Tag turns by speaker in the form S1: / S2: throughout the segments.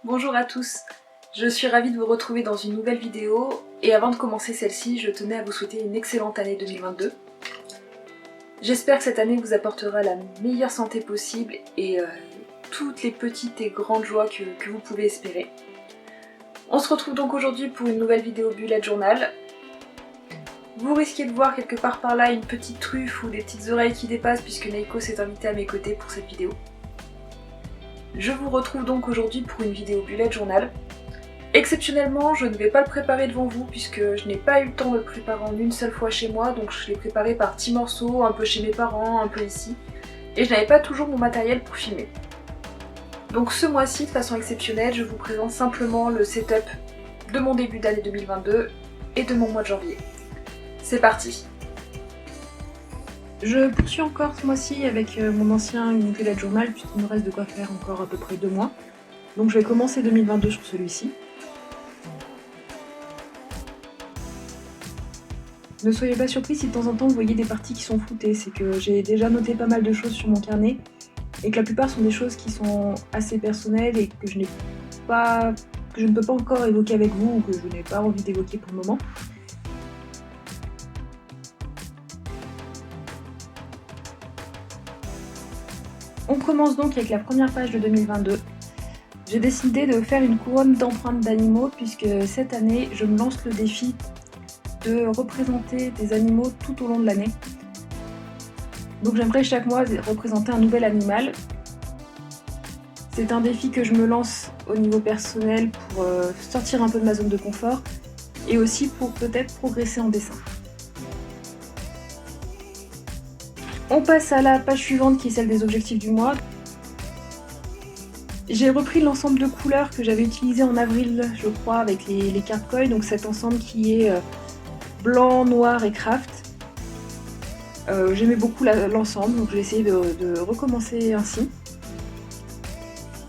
S1: Bonjour à tous, je suis ravie de vous retrouver dans une nouvelle vidéo et avant de commencer celle-ci, je tenais à vous souhaiter une excellente année 2022. J'espère que cette année vous apportera la meilleure santé possible et toutes les petites et grandes joies que vous pouvez espérer. On se retrouve donc aujourd'hui pour une nouvelle vidéo bullet journal. Vous risquez de voir quelque part par là une petite truffe ou des petites oreilles qui dépassent puisque Neiko s'est invitée à mes côtés pour cette vidéo. Je vous retrouve donc aujourd'hui pour une vidéo bullet journal. Exceptionnellement, je ne vais pas le préparer devant vous puisque je n'ai pas eu le temps de le préparer en une seule fois chez moi, donc je l'ai préparé par petits morceaux, un peu chez mes parents, un peu ici, et je n'avais pas toujours mon matériel pour filmer. Donc ce mois-ci, de façon exceptionnelle, je vous présente simplement le setup de mon début d'année 2022 et de mon mois de janvier. C'est parti! Je poursuis encore ce mois-ci avec mon ancien bullet journal puisqu'il me reste de quoi faire encore à peu près 2 mois. Donc je vais commencer 2022 sur celui-ci. Ne soyez pas surpris si de temps en temps vous voyez des parties qui sont floutées, c'est que j'ai déjà noté pas mal de choses sur mon carnet et que la plupart sont des choses qui sont assez personnelles et que je ne peux pas encore évoquer avec vous ou que je n'ai pas envie d'évoquer pour le moment. On commence donc avec la première page de 2022. J'ai décidé de faire une couronne d'empreintes d'animaux puisque cette année je me lance le défi de représenter des animaux tout au long de l'année. Donc j'aimerais chaque mois représenter un nouvel animal. C'est un défi que je me lance au niveau personnel pour sortir un peu de ma zone de confort et aussi pour peut-être progresser en dessin. On passe à la page suivante qui est celle des objectifs du mois. J'ai repris l'ensemble de couleurs que j'avais utilisé en avril, je crois, avec les cartes Koi, donc cet ensemble qui est blanc, noir et craft. J'aimais beaucoup l'ensemble, donc j'ai essayé de recommencer ainsi.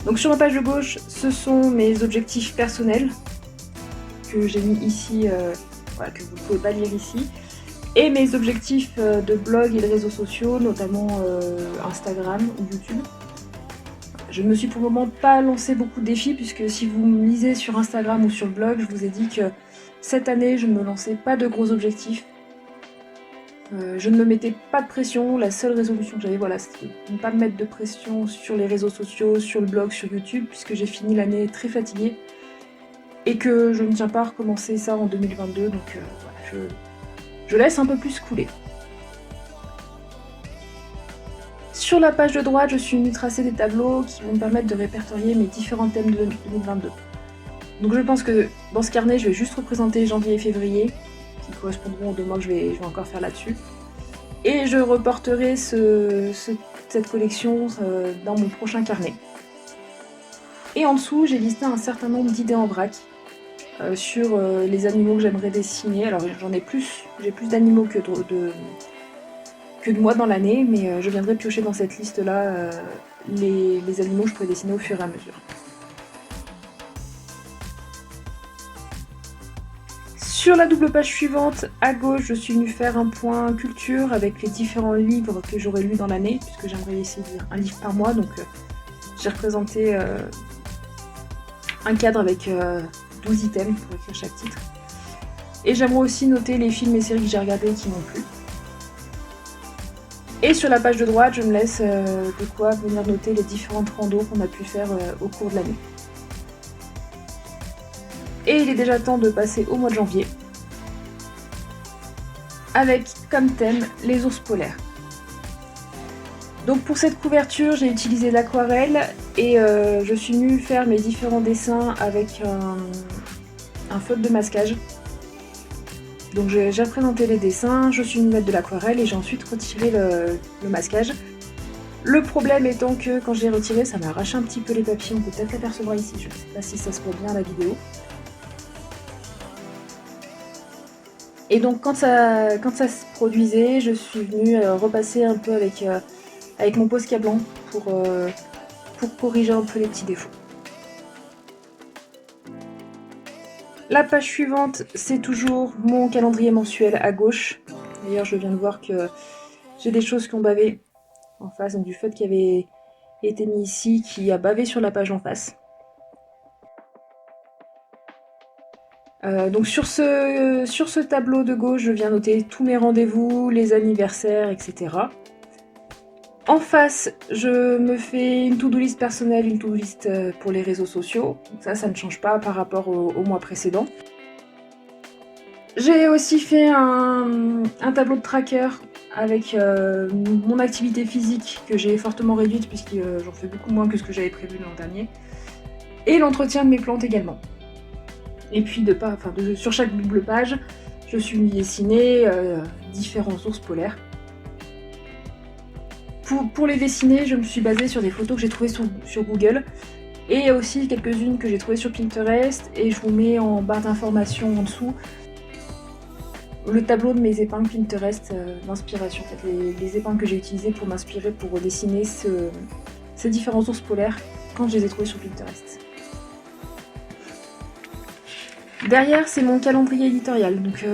S1: Donc sur ma page de gauche, ce sont mes objectifs personnels que j'ai mis ici, voilà, que vous ne pouvez pas lire ici. Et mes objectifs de blog et de réseaux sociaux, notamment Instagram ou YouTube. Je ne me suis pour le moment pas lancé beaucoup de défis puisque si vous me lisez sur Instagram ou sur le blog, je vous ai dit que cette année je ne me lançais pas de gros objectifs. Je ne me mettais pas de pression, la seule résolution que j'avais, voilà, c'était de ne pas me mettre de pression sur les réseaux sociaux, sur le blog, sur YouTube, puisque j'ai fini l'année très fatiguée et que je ne tiens pas à recommencer ça en 2022, donc voilà, je laisse un peu plus couler. Sur la page de droite, je suis venue tracer des tableaux qui vont me permettre de répertorier mes différents thèmes de 2022. Donc je pense que dans ce carnet, je vais juste représenter janvier et février, qui correspondront aux 2 mois que je vais encore faire là-dessus. Et je reporterai cette collection dans mon prochain carnet. Et en dessous, j'ai listé un certain nombre d'idées en vrac sur les animaux que j'aimerais dessiner. Alors j'ai plus d'animaux que de moi dans l'année, mais je viendrai piocher dans cette liste-là les animaux que je pourrais dessiner au fur et à mesure. Sur la double page suivante, à gauche, je suis venue faire un point culture avec les différents livres que j'aurais lus dans l'année, puisque j'aimerais essayer de lire un livre par mois, donc j'ai représenté un cadre avec 12 items pour écrire chaque titre. Et j'aimerais aussi noter les films et séries que j'ai regardés qui m'ont plu. Et sur la page de droite, je me laisse de quoi venir noter les différentes randos qu'on a pu faire au cours de l'année. Et il est déjà temps de passer au mois de janvier, avec comme thème les ours polaires. Donc pour cette couverture, j'ai utilisé l'aquarelle et je suis venue faire mes différents dessins avec un feutre de masquage. Donc j'ai représenté les dessins, je suis venue mettre de l'aquarelle et j'ai ensuite retiré le masquage. Le problème étant que quand je l'ai retiré, ça m'a arraché un petit peu les papiers, on peut peut-être l'apercevoir ici, je ne sais pas si ça se voit bien à la vidéo. Et donc quand ça se produisait, je suis venue repasser un peu avec mon Posca blanc pour corriger un peu les petits défauts. La page suivante, c'est toujours mon calendrier mensuel à gauche. D'ailleurs, je viens de voir que J'ai des choses qui ont bavé en face, donc du fait qu'il y avait été mis ici, qui a bavé sur la page en face. Donc sur ce tableau de gauche, je viens noter tous mes rendez-vous, les anniversaires, etc. En face, je me fais une to-do list personnelle, une to-do list pour les réseaux sociaux. Ça ne change pas par rapport au mois précédent. J'ai aussi fait un tableau de tracker avec mon activité physique que j'ai fortement réduite puisque j'en fais beaucoup moins que ce que j'avais prévu l'an dernier. Et l'entretien de mes plantes également. Et puis sur chaque double page, je suis mis dessiner différents ours polaires. Pour les dessiner, je me suis basée sur des photos que j'ai trouvées sur Google et aussi quelques-unes que j'ai trouvées sur Pinterest, et je vous mets en barre d'informations en dessous le tableau de mes épingles Pinterest d'inspiration, en fait, les épingles que j'ai utilisées pour m'inspirer pour dessiner ces différents ours polaires quand je les ai trouvés sur Pinterest. Derrière, c'est mon calendrier éditorial. Donc,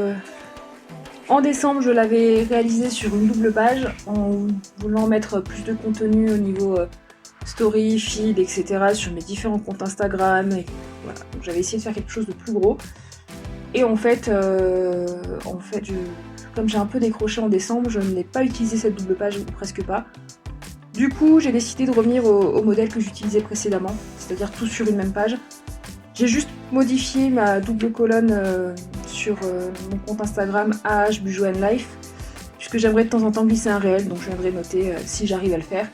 S1: en décembre, je l'avais réalisé sur une double page en voulant mettre plus de contenu au niveau story, feed, etc. sur mes différents comptes Instagram. Et voilà. Donc, j'avais essayé de faire quelque chose de plus gros. Et en fait, comme j'ai un peu décroché en décembre, je n'ai pas utilisé cette double page, ou presque pas. Du coup, j'ai décidé de revenir au modèle que j'utilisais précédemment, c'est-à-dire tout sur une même page. J'ai juste modifié ma double colonne sur mon compte Instagram @bujoanlife, puisque j'aimerais de temps en temps glisser un réel, donc je viendrai noter si j'arrive à le faire,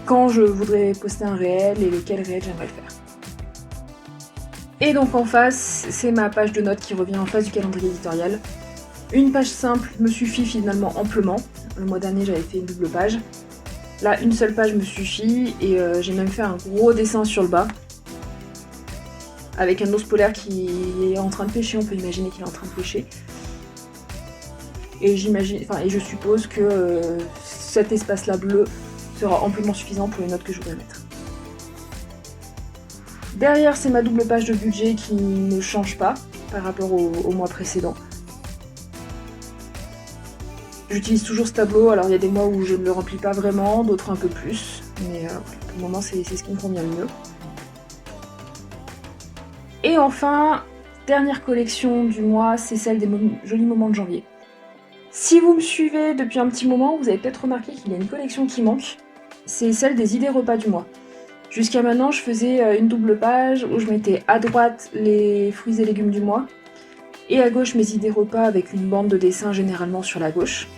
S1: quand je voudrais poster un réel et lequel réel j'aimerais le faire. Et donc en face, c'est ma page de notes qui revient en face du calendrier éditorial. Une page simple me suffit finalement amplement. Le mois dernier, j'avais fait une double page. Là, une seule page me suffit, et j'ai même fait un gros dessin sur le bas avec un ours polaire qui est en train de pêcher. On peut imaginer qu'il est en train de pêcher. Et je suppose que cet espace-là bleu sera amplement suffisant pour les notes que je voudrais mettre. Derrière, c'est ma double page de budget qui ne change pas par rapport au mois précédent. J'utilise toujours ce tableau, alors il y a des mois où je ne le remplis pas vraiment, d'autres un peu plus, mais pour le moment c'est ce qui me convient le mieux. Et enfin, dernière collection du mois, c'est celle des jolis moments de janvier. Si vous me suivez depuis un petit moment, vous avez peut-être remarqué qu'il y a une collection qui manque, c'est celle des idées repas du mois. Jusqu'à maintenant, je faisais une double page où je mettais à droite les fruits et légumes du mois, et à gauche mes idées repas avec une bande de dessin généralement sur la gauche.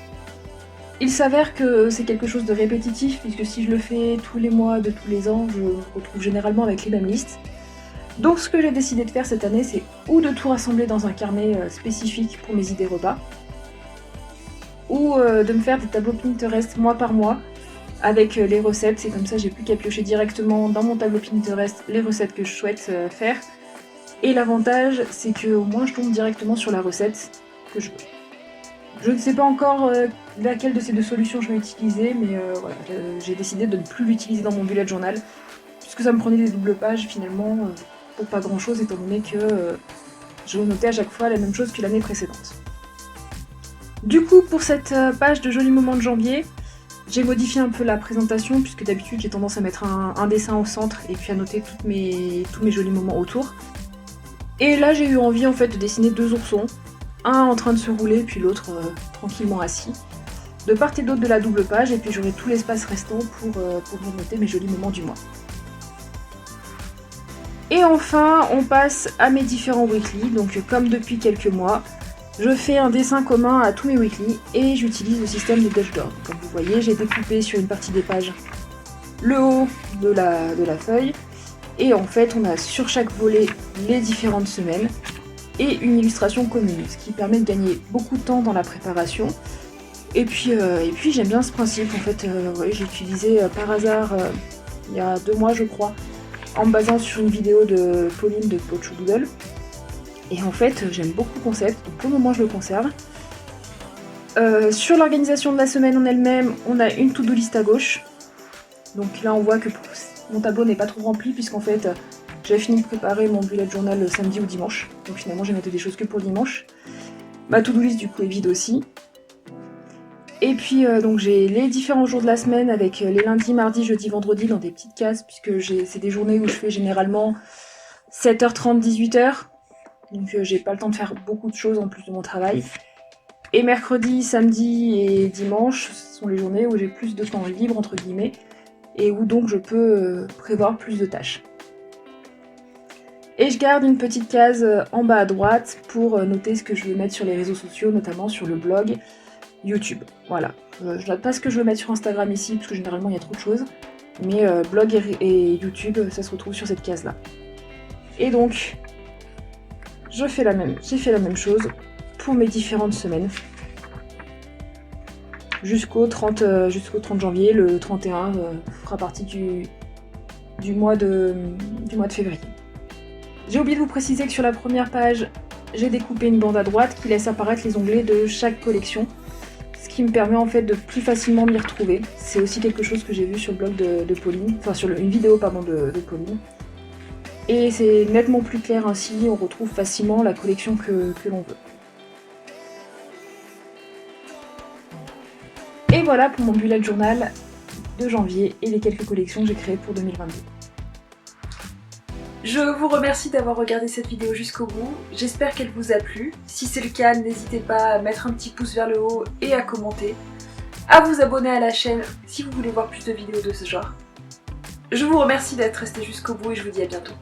S1: Il s'avère que c'est quelque chose de répétitif, puisque si je le fais tous les mois de tous les ans, je me retrouve généralement avec les mêmes listes. Donc ce que j'ai décidé de faire cette année, c'est ou de tout rassembler dans un carnet spécifique pour mes idées repas, ou de me faire des tableaux Pinterest mois par mois avec les recettes. C'est comme ça, j'ai plus qu'à piocher directement dans mon tableau Pinterest les recettes que je souhaite faire. Et l'avantage, c'est que au moins je tombe directement sur la recette que je veux. Je ne sais pas encore laquelle de ces deux solutions je vais utiliser, mais voilà, j'ai décidé de ne plus l'utiliser dans mon bullet journal, puisque ça me prenait des doubles pages finalement pour pas grand chose, étant donné que je notais à chaque fois la même chose que l'année précédente. Du coup, pour cette page de jolis moments de janvier, j'ai modifié un peu la présentation, puisque d'habitude j'ai tendance à mettre un dessin au centre et puis à noter tous mes jolis moments autour. Et là j'ai eu envie en fait de dessiner deux oursons, un en train de se rouler puis l'autre tranquillement assis, de part et d'autre de la double page, et puis j'aurai tout l'espace restant pour noter mes jolis moments du mois. Et enfin, on passe à mes différents weekly. Donc comme depuis quelques mois, je fais un dessin commun à tous mes weekly et j'utilise le système de Dutch Door. Comme vous voyez, j'ai découpé sur une partie des pages le haut de la feuille, et en fait on a sur chaque volet les différentes semaines et une illustration commune, ce qui permet de gagner beaucoup de temps dans la préparation. Et puis j'aime bien ce principe. En fait, j'ai utilisé par hasard il y a 2 mois je crois, en me basant sur une vidéo de Pauline de Pocho Doodle. Et en fait, j'aime beaucoup le concept, donc pour le moment je le conserve. Sur l'organisation de la semaine en elle-même, on a une to-do list à gauche. Donc là on voit que mon tableau n'est pas trop rempli, puisqu'en fait j'avais fini de préparer mon bullet journal le samedi ou dimanche. Donc finalement j'ai noté des choses que pour le dimanche. Ma to-do list du coup est vide aussi. Et puis donc j'ai les différents jours de la semaine avec les lundis, mardis, jeudi, vendredi dans des petites cases, puisque c'est des journées où je fais généralement 7h30, 18h. Donc j'ai pas le temps de faire beaucoup de choses en plus de mon travail. Et mercredi, samedi et dimanche, ce sont les journées où j'ai plus de temps libre entre guillemets, et où donc je peux prévoir plus de tâches. Et je garde une petite case en bas à droite pour noter ce que je veux mettre sur les réseaux sociaux, notamment sur le blog, YouTube. Voilà. Je note pas ce que je veux mettre sur Instagram ici, parce que généralement il y a trop de choses. Mais blog et YouTube, ça se retrouve sur cette case-là. Et donc, j'ai fait la même chose pour mes différentes semaines. Jusqu'au 30 janvier, le 31 fera partie du mois de février. J'ai oublié de vous préciser que sur la première page, j'ai découpé une bande à droite qui laisse apparaître les onglets de chaque collection, ce qui me permet en fait de plus facilement m'y retrouver. C'est aussi quelque chose que j'ai vu sur le blog de Pauline, enfin sur une vidéo de Pauline. Et c'est nettement plus clair ainsi, on retrouve facilement la collection que l'on veut. Et voilà pour mon bullet journal de janvier et les quelques collections que j'ai créées pour 2022. Je vous remercie d'avoir regardé cette vidéo jusqu'au bout, j'espère qu'elle vous a plu. Si c'est le cas, n'hésitez pas à mettre un petit pouce vers le haut et à commenter, à vous abonner à la chaîne si vous voulez voir plus de vidéos de ce genre. Je vous remercie d'être resté jusqu'au bout et je vous dis à bientôt.